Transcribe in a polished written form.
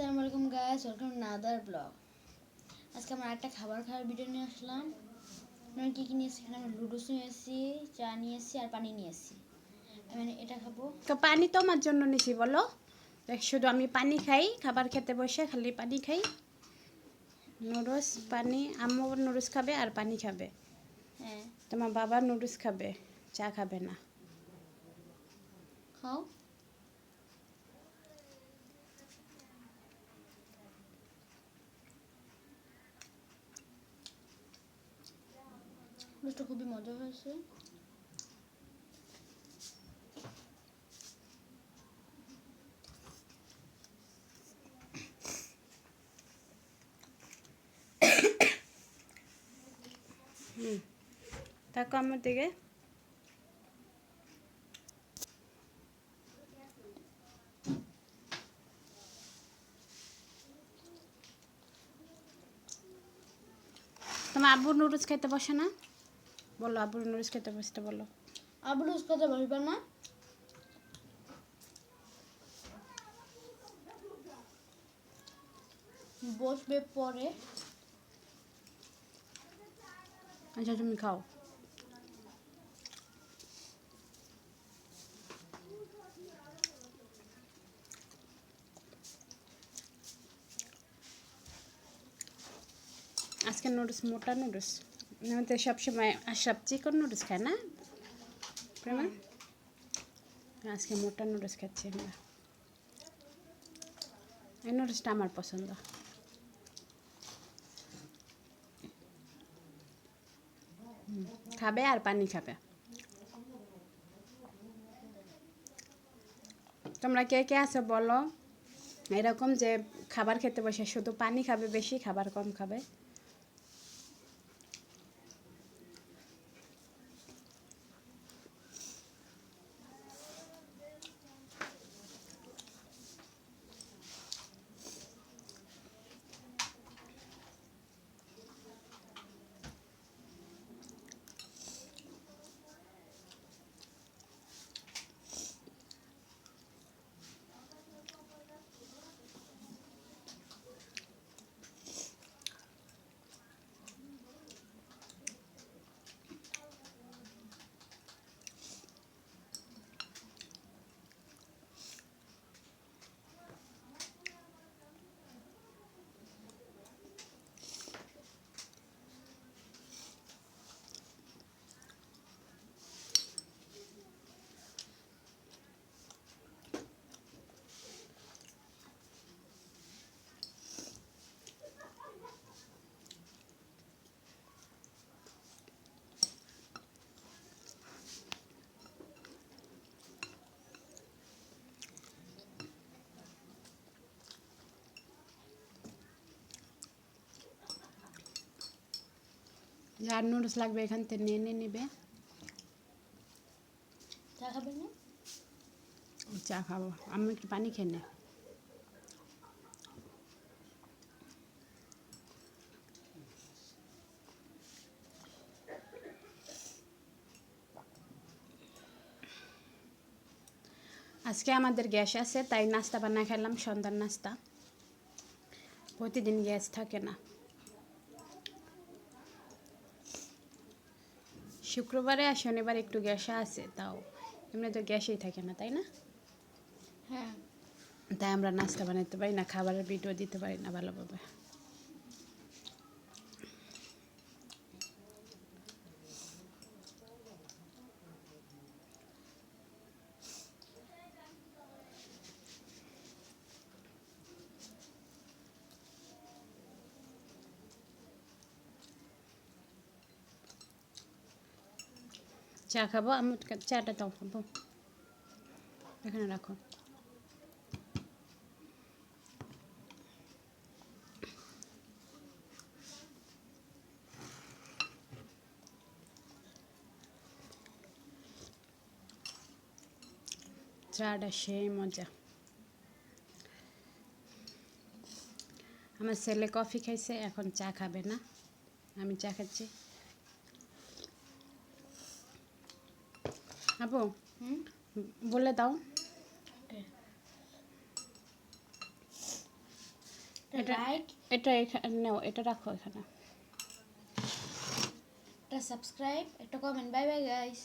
আসসালামু আলাইকুম guys, welcome to another blog. আজকে আমরা একটা খাবার খাওয়ার ভিডিও নিয়ে আসলাম। আমরা কী কী নিয়েছি? এখানে আমরা লুডুস নিয়েছি, চা নিয়েছি আর পানি নিয়েছি। আমি এটা খাবো। তো পানি তোমার জন্য নিছি বলো। শুধু আমি পানি খাই, খাবার খেতে বসে খালি পানি খাই। নুডলস পানি, আম্মু নুডলস খাবে আর পানি খাবে। হ্যাঁ, তোমার বাবা নুডলস খাবে, চা খাবে না। খাও। নুডলসটা খুবই মজা হয়েছে। তাকো আমার দিকে। তোমার আব্বু নুডলস খেতে বসে না? বলো আব্বু নুডলস খেতে বসতে বলো। আবার লুজ কথা বলবে না, বসবে পরে। আচ্ছা তুমি খাও। আজকে নুডলস মোটা নুডলস। আমাদের সবসময় আশরাফ চিকন নুডলস খায় না প্রেমা? আজকে মোটা নুডলস খাচ্ছি আমরা। এই নুডলসটা আমার পছন্দ। খাবে আর পানি খাবে। তোমরা কে কে আছো বলো এরকম যে খাবার খেতে বসে শুধু পানি খাবে বেশি, খাবার কম খাবে? যার নুডলস লাগবে এখান থেকে নিয়ে নিয়ে নিবে। চা খাবে না? চা খাবো, আমি একটু পানি খেয়ে নে। আজকে আমাদের গ্যাস আছে তাই নাস্তা বানায় খেলাম, সন্ধ্যার নাস্তা। প্রতিদিন গ্যাস থাকে না। শুক্রবারে আর শনিবার একটু গ্যাস আছে, তাও এমনি তো গ্যাসই থাকে না, তাই না? হ্যাঁ। তাই আমরা নাস্তা বানাতে পারি না, খাবারের ভিডিও দিতে পারি না ভালোভাবে। চা খাবো, আমি চাটা দাও খাবো, এখানে রাখো। চাটা সেই মজা। আমার ছেলে কফি খাইছে, এখন চা খাবে না, আমি চা খাচ্ছি। আপু বলে দাও। এটা লাইক, এটা এখানে নাও, এটা রাখো এখানে। একটা সাবস্ক্রাইব, একটা কমেন্ট। Bye bye guys.